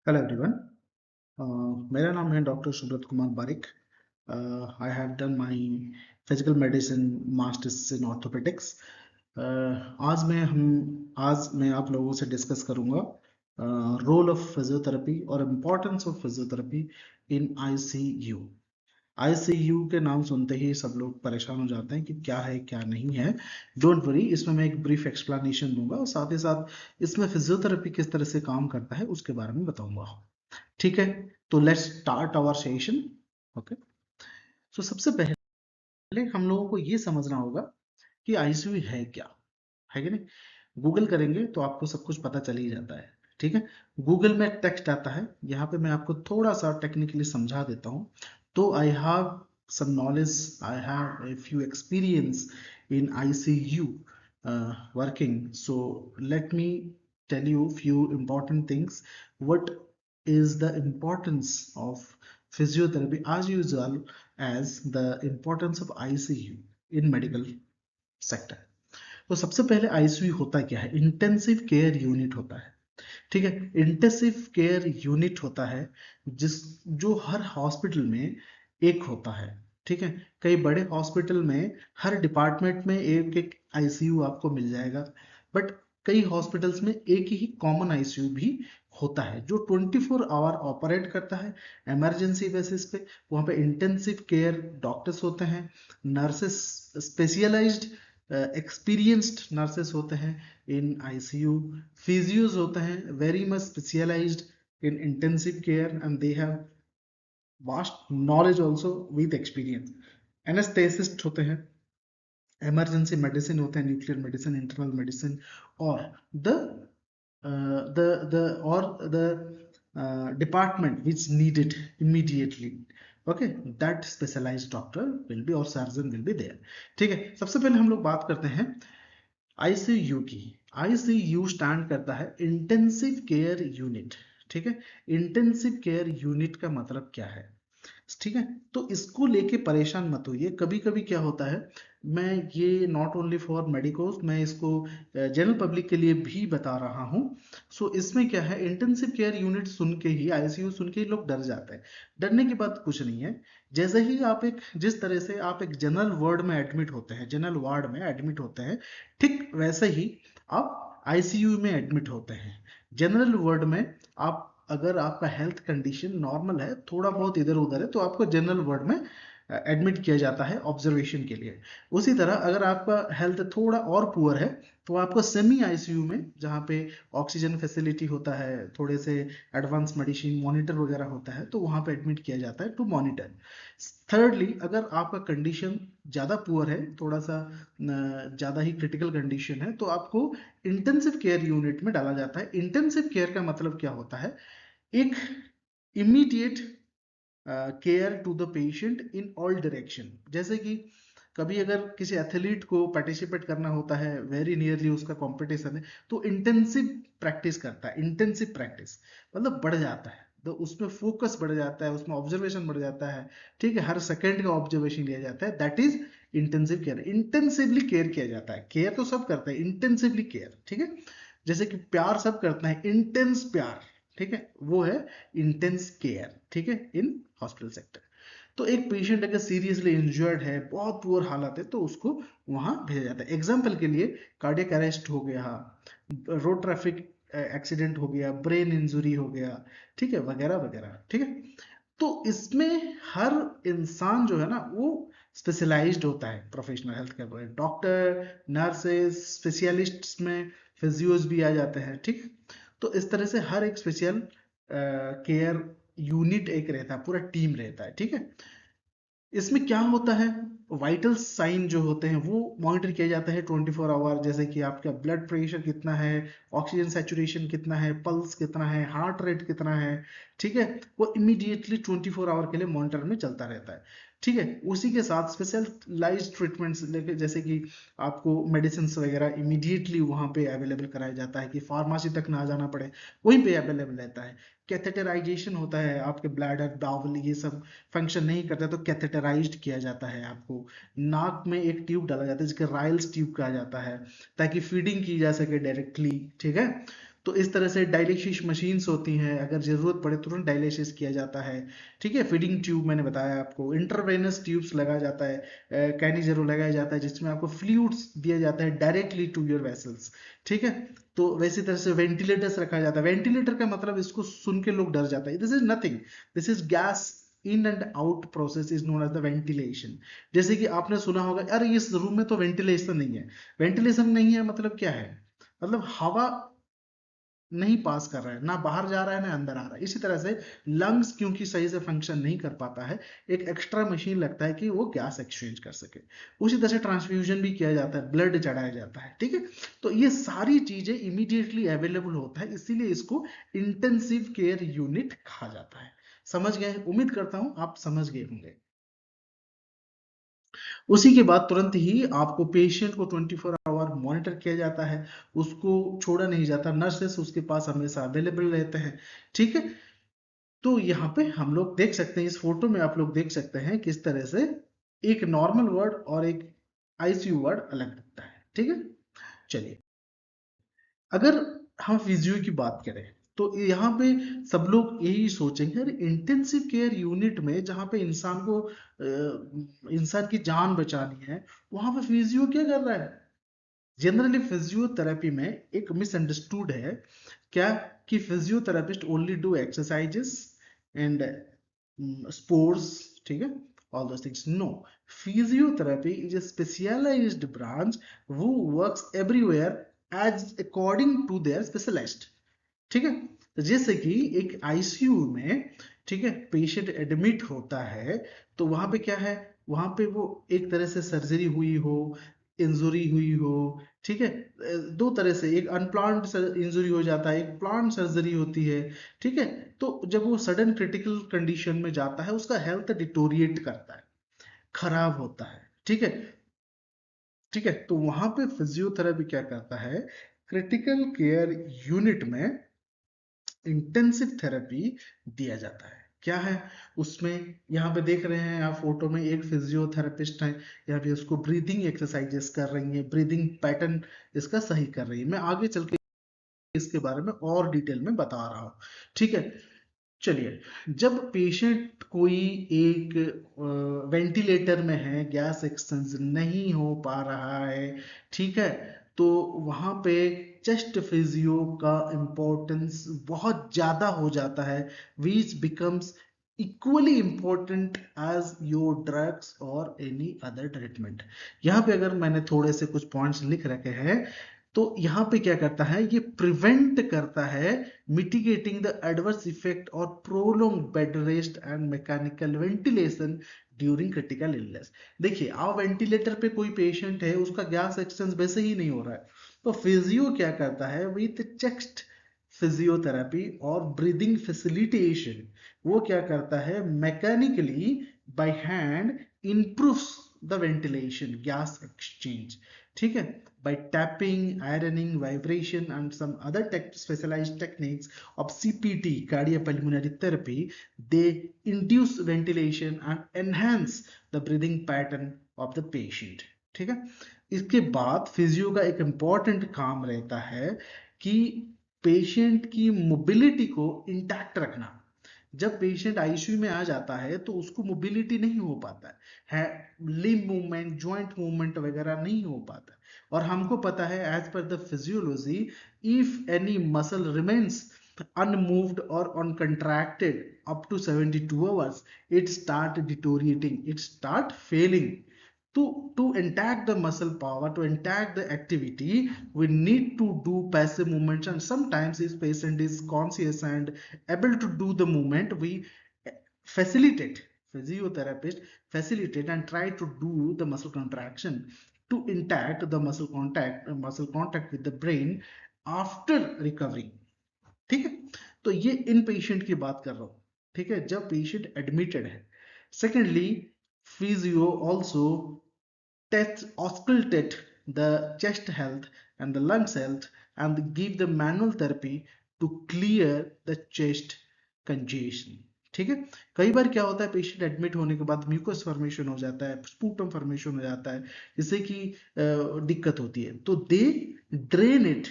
Hello everyone. मेरा नाम है doctor Subrata Kumar Barik. I have done my physical medicine masters in orthopaedics. आज मैं आप लोगों से डिस्कस करूंगा रोल ऑफ फिजियोथेरेपी और importance of physiotherapy in ICU. ICU के नाम सुनते ही सब लोग परेशान हो जाते हैं कि क्या है क्या नहीं है। डोंट वरी, इसमें मैं एक ब्रीफ एक्सप्लेनेशन दूंगा और साथ ही साथ इसमें फिजियोथेरेपी किस तरह से काम करता है उसके बारे में बताऊंगा। ठीक है, तो let's start our session. Okay, so सबसे पहले हम लोगों को ये समझना होगा कि आईसीयू है क्या, है कि नहीं। गूगल करेंगे तो आपको सब कुछ पता चल ही जाता है। ठीक है, गूगल में टेक्स्ट आता है, यहाँ पे मैं आपको थोड़ा सा टेक्निकली समझा देता हूँ। तो I have some knowledge, I have a few experience in ICU working. So let me tell you few important things. What is the importance of physiotherapy as usual as the importance of ICU in medical sector. तो सबसे पहले ICU होता क्या है? Intensive care unit होता है। ठीक है, इंटेंसिव केयर यूनिट होता है जो हर हॉस्पिटल में एक होता है। ठीक है, कई बड़े हॉस्पिटल में हर डिपार्टमेंट में एक एक आईसीयू आपको मिल जाएगा, बट कई हॉस्पिटल्स में एक ही कॉमन आईसीयू भी होता है जो 24 आवर ऑपरेट करता है इमरजेंसी बेसिस पे। वहाँ पे इंटेंसिव केयर डॉक्टर्स होते हैं, नर्सेस स्पेशलाइज्ड एक्सपीरियंस्ड नर्सेस होते हैं इन आईसीयू, फिजियोज होते हैं very much specialised in intensive care and they have vast knowledge also with experience. Anaesthetist होते हैं, इमरजेंसी मेडिसिन होते हैं, न्यूक्लियर मेडिसिन, इंटरनल मेडिसिन, और the the department which needed immediately. Okay, that specialized doctor will be or surgeon will be there. ठीक है, सबसे पहले हम लोग बात करते हैं आईसीयू की। आईसीयू स्टैंड करता है इंटेंसिव केयर यूनिट। ठीक है, इंटेंसिव केयर यूनिट का मतलब क्या है? ठीक है, तो इसको लेके परेशान मत होइए। कभी कभी क्या होता है, मैं ये नॉट ओनली फॉर मेडिकोस, मैं इसको जनरल पब्लिक के लिए भी बता रहा हूँ। सो इसमें क्या है, इंटेंसिव केयर यूनिट सुन के ही, आईसीयू सुन के ही लोग डर जाते हैं। डरने की बात कुछ नहीं है। जैसे ही आप जिस तरह से आप एक जनरल वार्ड में एडमिट होते हैं, जनरल वार्ड में एडमिट होते हैं, ठीक वैसे ही आप आईसीयू में एडमिट होते हैं। जनरल वार्ड में आप, अगर आपका हेल्थ कंडीशन नॉर्मल है, थोड़ा बहुत इधर उधर है, तो आपको जनरल वार्ड में एडमिट किया जाता है ऑब्जर्वेशन के लिए। उसी तरह अगर आपका हेल्थ थोड़ा और पुअर है तो आपको सेमी आईसीयू में, जहाँ पे ऑक्सीजन फैसिलिटी होता है, थोड़े से एडवांस मेडिसिन मॉनिटर वगैरह होता है, तो वहाँ पे एडमिट किया जाता है टू मॉनिटर। थर्डली, अगर आपका कंडीशन ज़्यादा पुअर है, थोड़ा सा ज़्यादा ही क्रिटिकल कंडीशन है, तो आपको इंटेंसिव केयर यूनिट में डाला जाता है। इंटेंसिव केयर का मतलब क्या होता है? एक immediate care to the patient in all direction. जैसे कि कभी अगर किसी एथलीट को पार्टिसिपेट करना होता है, वेरी नियरली उसका कंपटीशन है, तो इंटेंसिव प्रैक्टिस करता है। इंटेंसिव प्रैक्टिस मतलब बढ़ जाता है, तो उसमें फोकस बढ़ जाता है, उसमें ऑब्जर्वेशन बढ़ जाता है। ठीक है, हर सेकेंड का ऑब्जर्वेशन लिया जाता है, that is intensive care. Intensively care किया जाता है। केयर तो सब करते हैं, इंटेंसिवली केयर। ठीक है, जैसे कि प्यार सब करते हैं, इंटेंस प्यार, ठीक है, वो है इंटेंस केयर। ठीक है, इन हॉस्पिटल सेक्टर। तो एक पेशेंट अगर सीरियसली इंजर्ड है, बहुत पुअर हालत है, तो उसको वहां भेजा जाता है। एग्जाम्पल के लिए कार्डियक अरेस्ट हो गया, रोड ट्रैफिक एक्सीडेंट हो गया, ब्रेन इंजुरी हो गया, ठीक है, वगैरह वगैरह। ठीक है, तो इसमें हर इंसान जो है ना, वो स्पेशलाइज्ड होता है professional health care. Doctor, nurses, specialists में फिजियोज भी आ जाते हैं। ठीक, तो इस तरह से हर एक स्पेशल केयर यूनिट एक रहता है, पूरा टीम रहता है। ठीक है, इसमें क्या होता है, वाइटल साइन जो होते हैं वो मॉनिटर किया जाता है 24 आवर। जैसे कि आपका ब्लड प्रेशर कितना है, ऑक्सीजन सैचुरेशन कितना है, पल्स कितना है, हार्ट रेट कितना है। ठीक है, वो इमीडिएटली 24 आवर के लिए मॉनिटर में चलता रहता है। ठीक है, उसी के साथ स्पेशलाइज्ड ट्रीटमेंट्स लेके, जैसे कि आपको मेडिसिन वगैरह इमीडिएटली वहाँ पे अवेलेबल कराया जाता है कि फार्मेसी तक ना जाना पड़े, वहीं पे अवेलेबल रहता है। कैथेटराइजेशन होता है, आपके ब्लैडर, बाउल, ये सब फंक्शन नहीं करता तो कैथेटराइज्ड किया जाता है। आपको नाक में एक ट्यूब डाला जाता है जिसके राइल्स ट्यूब कहा जाता है, ताकि फीडिंग की जा सके डायरेक्टली। ठीक है, तो इस तरह से डायलिसिस मशीन्स होती हैं, अगर जरूरत पड़े तुरंत डायलिसिस किया जाता है। ठीक है, फीडिंग ट्यूब मैंने बताया आपको, इंटरवेनस ट्यूब्स लगाया जाता है, कैनी जरूर लगाया जाता है जिसमें आपको फ्लूइड्स दिया जाता है डायरेक्टली टू योर वेसल्स। ठीक है, तो वैसी तरह से वेंटिलेटर्स रखा जाता है। वेंटिलेटर का मतलब इसको सुन के लोग डर जाता है, this is nothing, this is gas in and out process is known as the ventilation. जैसे कि आपने सुना होगा अरे इस रूम में तो वेंटिलेशन नहीं है। वेंटिलेशन नहीं है मतलब क्या है, मतलब हवा नहीं पास कर रहा है, ना बाहर जा रहा है ना अंदर आ रहा है। इसी तरह से लंग्स क्योंकि सही से फंक्शन नहीं कर पाता है, एक एक्स्ट्रा मशीन लगता है कि वो गैस एक्सचेंज कर सके। उसी तरह से ट्रांसफ्यूजन भी किया जाता है, ब्लड चढ़ाया जाता है। ठीक है, तो ये सारी चीजें इमीडिएटली अवेलेबल होता है, इसीलिए इसको इंटेंसिव केयर यूनिट कहा जाता है। समझ गए? उम्मीद करता हूं आप समझ गए होंगे। उसी के बाद तुरंत ही आपको पेशेंट को 24 आवर मॉनिटर किया जाता है, उसको छोड़ा नहीं जाता, नर्सेस उसके पास हमेशा अवेलेबल रहते हैं। ठीक है, तो यहाँ पे हम लोग देख सकते हैं, इस फोटो में आप लोग देख सकते हैं किस तरह से एक नॉर्मल वार्ड और एक आईसीयू वार्ड अलग दिखता है। ठीक है, चलिए अगर हम फिजियो की बात करें तो यहाँ पे सब लोग यही सोचेंगे अरे इंटेंसिव केयर यूनिट में जहाँ पे इंसान को इंसान की जान बचानी है, वहां पे फिजियो क्या कर रहा है? जनरली फिजियोथेरेपी में एक मिसअंडरस्टूड है क्या, कि physiotherapist only do exercises and sports, ठीक है, all those things. No, physiotherapy is a specialized branch who works everywhere as according to their specialist. ठीक है, तो जैसे कि एक आईसीयू में, ठीक है, पेशेंट एडमिट होता है तो वहां पे क्या है, वहां पे वो एक तरह से सर्जरी हुई हो, इंजुरी हुई हो, ठीक है, दो तरह से, एक अनप्लान्ड इंजुरी हो जाता है, एक प्लान्ड सर्जरी होती है। ठीक है, तो जब वो सडन क्रिटिकल कंडीशन में जाता है उसका हेल्थ डिटोरिएट करता है, खराब होता है। ठीक है, ठीक है, तो वहां पे फिजियोथेरेपी क्या करता है, क्रिटिकल केयर यूनिट में इंटेंसिव थेरेपी दिया जाता है। क्या है उसमें, यहाँ पे देख रहे हैं आप फोटो में, एक फिजियोथेरेपिस्ट है, यहाँ पे उसको ब्रीदिंग एक्सरसाइजेस कर रही है, ब्रीदिंग पैटर्न इसका सही कर रही है। मैं आगे चल के इसके बारे में और डिटेल में बता रहा हूँ। ठीक है, चलिए जब पेशेंट कोई एक वेंटिलेटर में है, गैस एक्सचेंज नहीं हो पा रहा है, ठीक है, तो वहां पे चेस्ट फिजियो का इम्पोर्टेंस बहुत ज्यादा हो जाता है, which becomes equally important as your drugs और एनी अदर ट्रीटमेंट। यहाँ पे अगर मैंने थोड़े से कुछ पॉइंट्स लिख रखे हैं, तो यहाँ पे क्या करता है, ये प्रिवेंट करता है mitigating the adverse effect or prolonged bed rest and mechanical ventilation during critical illness। देखिए आप वेंटिलेटर पे कोई पेशेंट है, उसका गैस एक्सचेंज वैसे ही नहीं हो रहा है, तो फिजियो क्या करता है विथ चेस्ट फिजियोथेरेपी और ब्रीदिंग फैसिलिटेशन, वो क्या करता है mechanically by hand improves the ventilation gas exchange। ठीक है, by tapping, ironing, vibration and some other specialized techniques of CPT, cardiopulmonary therapy, they induce ventilation and enhance the breathing pattern of the patient। ठीक है, इसके बाद physio का एक important काम रहता है कि पेशेंट की मोबिलिटी को इंटैक्ट रखना। जब पेशेंट आईसीयू में आ जाता है तो उसको मोबिलिटी नहीं हो पाता है, लिम्ब मूवमेंट, जॉइंट मूवमेंट वगैरह नहीं हो पाता है। और हमको पता है एज पर the physiology, if any muscle remains unmoved or uncontracted up to 72 hours, it start deteriorating, it start failing. To intact the muscle power, to intact the activity, we need to do passive movements, and sometimes if patient is conscious and able to do the movement, we facilitate, physiotherapist facilitate and try to do the muscle contraction to intact the muscle contact with the brain after recovery। ठीक है, तो ये इन patient की बात कर रहा हूं। ठीक है, जब पेशेंट एडमिटेड है। Secondly, physio also auscultate the chest health and the lungs health and give the manual therapy to clear the chest congestion। ठीक है, कई बार क्या होता है, पेशेंट एडमिट होने के बाद म्यूकस फॉर्मेशन हो जाता है, स्पूटम फॉर्मेशन हो जाता है, जिससे कि दिक्कत होती है, तो they drain it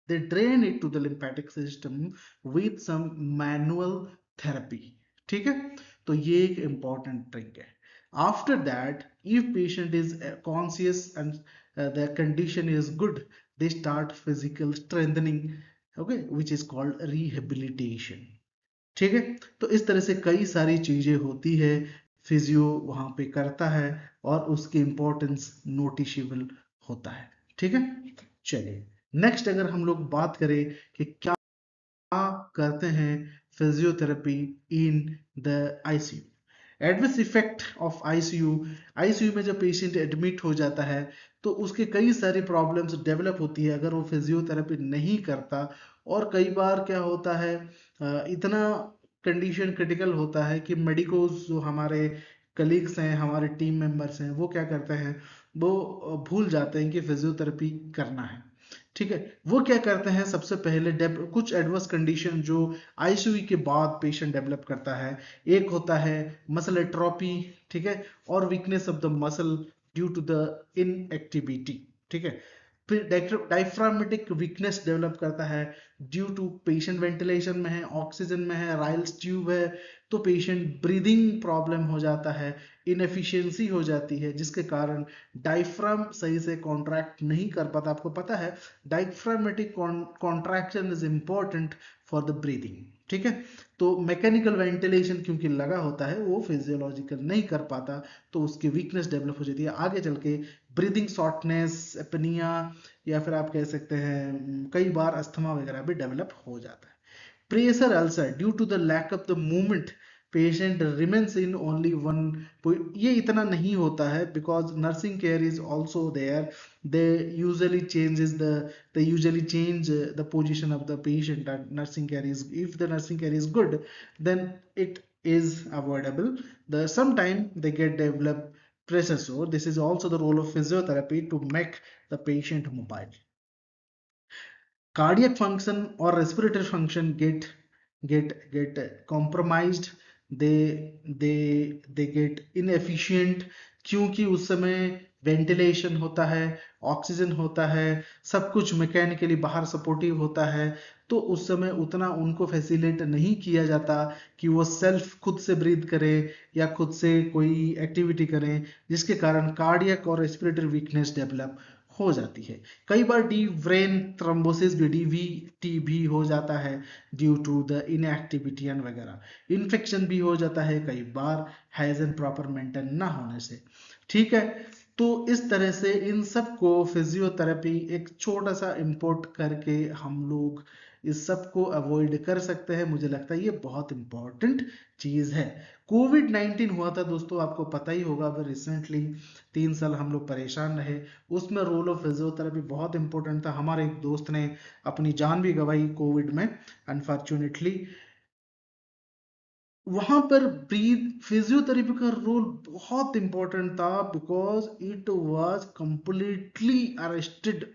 they drain it to the lymphatic system with some manual therapy. ठीक है, तो ये एक important trick है. After that, if patient is conscious and the condition is good, they start physical strengthening, okay, which is called rehabilitation. ठीक है, तो इस तरह से कई सारी चीजें होती है, फिजियो वहां पे करता है और उसकी इंपॉर्टेंस नोटिशेबल होता है. ठीक है, चलिए नेक्स्ट अगर हम लोग बात करें कि क्या करते हैं physiotherapy in the ICU. Adverse effect of ICU. ICU में जब पेशेंट एडमिट हो जाता है तो उसके कई सारी प्रॉब्लम्स डेवलप होती है अगर वो फिजियोथेरेपी नहीं करता. और कई बार क्या होता है, इतना कंडीशन क्रिटिकल होता है कि मेडिकोज जो हमारे कलीग्स हैं, हमारे टीम मेंबर्स हैं, वो क्या करते हैं, वो भूल जाते हैं कि फिजियोथेरेपी करना है. ठीक है, वो क्या करते हैं, सबसे पहले कुछ एडवर्स कंडीशन जो आईसीयू के बाद पेशेंट डेवलप करता है. एक होता है मसल एट्रोपी, ठीक है, और weakness of the muscle due to the inactivity. ठीक है, फिर डायफ्रामेटिक वीकनेस डेवलप करता है ड्यू टू पेशेंट वेंटिलेशन में है, ऑक्सीजन में है, राइल्स ट्यूब है, तो पेशेंट ब्रीदिंग प्रॉब्लम हो जाता है, इनएफिशिएंसी हो जाती है, जिसके कारण डायफ्राम सही से कॉन्ट्रैक्ट नहीं कर पाता. आपको पता है diaphragmatic contraction is important for the breathing. ठीक है, तो मैकेनिकल वेंटिलेशन क्योंकि लगा होता है वो फिजियोलॉजिकल नहीं कर पाता, तो उसकी वीकनेस डेवलप हो जाती है. आगे चल के ब्रीदिंग शॉर्टनेस, एपनिया, या फिर आप कह सकते हैं कई बार अस्थमा वगैरह भी डेवलप हो जाता है. Pressure ulcer due to the lack of the movement, patient remains in only one. ये इतना नहीं होता है because nursing care is also there. they usually changes the they usually change the position of the patient, and nursing care is, if the nursing care is good, then it is avoidable. Sometime they get develop pressure sore. This is also the role of physiotherapy to make the patient mobile. Cardiac function or respiratory function get compromised. they get inefficient क्योंकि उस समय ventilation होता है, oxygen होता है, सब कुछ mechanically बाहर सपोर्टिव होता है, तो उस समय उतना उनको फैसिलिटेट नहीं किया जाता कि वो सेल्फ खुद से ब्रीथ करे या खुद से कोई एक्टिविटी करें, जिसके कारण कार्डियक और रेस्पिरेटरी वीकनेस डेवलप हो जाती है. कई बार डीप ब्रेन थ्रोम्बोसिस भी, डीवीटी भी हो जाता है due to the inactivity and वगैरह. इन्फेक्शन भी हो जाता है कई बार हाइजीन प्रॉपर मेंटेन ना होने से. ठीक है, तो इस तरह से इन सब को फिजियोथेरेपी एक छोटा सा इंपोर्ट करके हम लोग इस सब को अवॉइड कर सकते हैं. मुझे लगता है ये बहुत इंपॉर्टेंट चीज है. कोविड-19 हुआ था दोस्तों, आपको पता ही होगा. अभी रिसेंटली 3 साल हम लोग परेशान रहे, उसमें रोल ऑफ फिजियोथेरेपी बहुत इंपॉर्टेंट था. हमारे एक दोस्त ने अपनी जान भी गंवाई कोविड में अनफॉर्चुनेटली. वहां पर फिजियोथेरेपी का रोल बहुत इंपॉर्टेंट था because it was completely arrested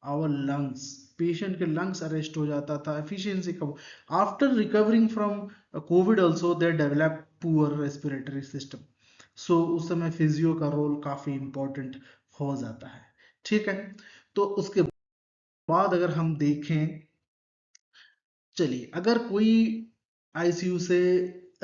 our lungs. Patient के लंग्स अरेस्ट हो जाता था, एफिशिएंसी कम. After recovering from Covid also they develop poor respiratory system. So उस समय फिजियो का रोल काफी इंपॉर्टेंट हो जाता है. ठीक है, तो उसके बाद अगर हम देखें, चलिए अगर कोई आईसीयू से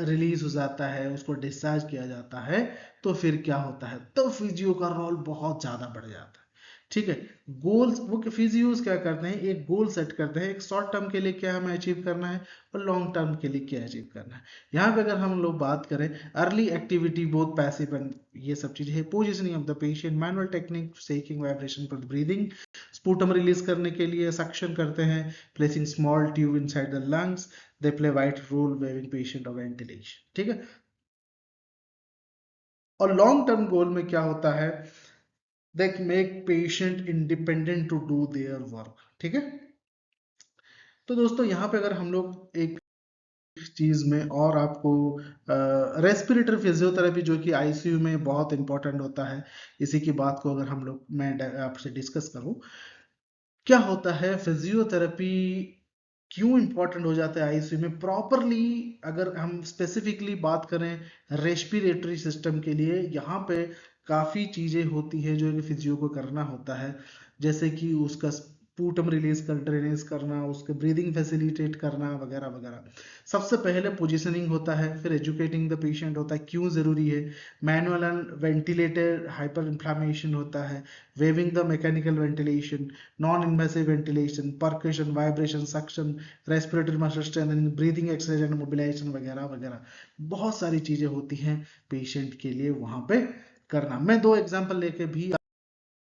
रिलीज हो जाता है, उसको डिस्चार्ज किया जाता है, तो फिर क्या होता है, तो फिजियो का रोल बहुत ज्यादा बढ़ जाता है. ठीक है, गोल्स वो फिजियोस क्या करते हैं, एक गोल सेट करते हैं, एक शॉर्ट टर्म के लिए क्या हमें अचीव करना है और लॉन्ग टर्म के लिए क्या अचीव करना है. यहाँ पे अगर हम लोग बात करें early activity, both passive and ये सब चीजें है, positioning of the patient, manual technique, shaking, vibration for breathing, sputum release करने के लिए सक्शन करते हैं, placing small tube inside the lungs, they play vital role weaning patient और वेंटिलेशन. ठीक है, और लॉन्ग टर्म गोल में क्या होता है, they make patient independent to do their work. ठीक है, तो दोस्तों यहाँ पे अगर हम लोग एक चीज में और आपको रेस्पिरेटरी फिजियोथेरेपी जो कि आईसीयू में बहुत इंपॉर्टेंट होता है, इसी की बात को अगर हम लोग मैं आपसे डिस्कस करूं, क्या होता है फिजियोथेरेपी क्यों इंपॉर्टेंट हो जाता है आईसीयू में प्रॉपरली. अगर हम स्पेसिफिकली बात करें रेस्पिरेटरी सिस्टम के लिए, यहाँ पे काफी चीजें होती है जो कि फिजियो को करना होता है, जैसे कि उसका स्पूटम रिलीज कर ड्रेनेज करना, उसके ब्रीदिंग फैसिलिटेट करना वगैरह वगैरह। सबसे पहले पोजिशनिंग होता है, फिर एजुकेटिंग द पेशेंट होता है क्यों ज़रूरी है, manual and ventilated hyper inflammation होता है, weaning the mechanical ventilation, non invasive ventilation, percussion, vibration, suction, respiratory muscle strengthening, breathing exercise and mobilisation वगैरह वगैरह। बहुत सारी चीज़ें होती हैं पेशेंट के लिए वहाँ पे करना। मैं 2 एग्जाम्पल लेके भी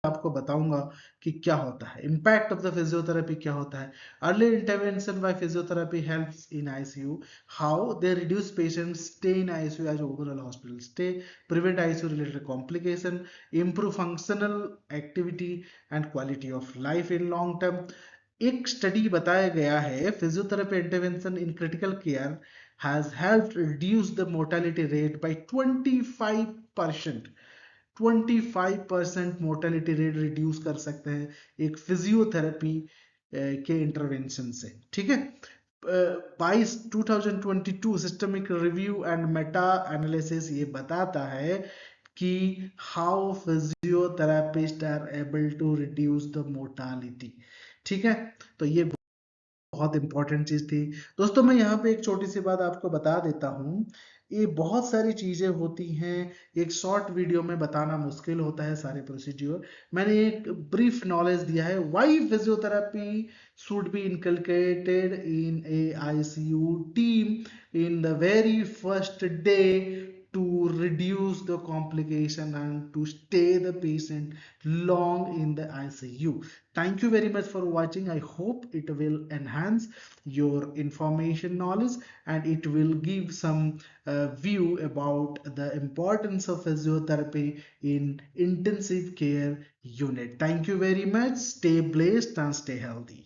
आपको बताऊंगा कि क्या होता है, इम्पैक्ट ऑफ द फिजियोथेरेपी क्या होता है। Early intervention by physiotherapy helps in ICU, how they reduce patient stay in ICU as overall hospital stay, prevent ICU related complication, improve functional activity and quality of life in long term. एक study बताया गया है physiotherapy intervention in critical care has helped reduce the mortality rate by 25%। 25% mortality rate reduce कर सकते हैं एक physiotherapy के intervention से, ठीक है। 2022 systemic review and meta analysis ये बताता है कि how physiotherapist are able to reduce the mortality, ठीक है। तो ये बहुत इंपॉर्टेंट चीज थी दोस्तों। मैं यहाँ पे एक छोटी सी बात आपको बता देता हूँ, ये बहुत सारी चीजें होती हैं, एक शॉर्ट वीडियो में बताना मुश्किल होता है सारे प्रोसीड्यूर। मैंने एक ब्रीफ नॉलेज दिया है, why physiotherapy should be inculcated in A ICU team in the very first day to reduce the complication and to stay the patient long in the ICU. Thank you very much for watching. I hope it will enhance your information knowledge and it will give some view about the importance of physiotherapy in intensive care unit. Thank you very much. Stay blessed and stay healthy.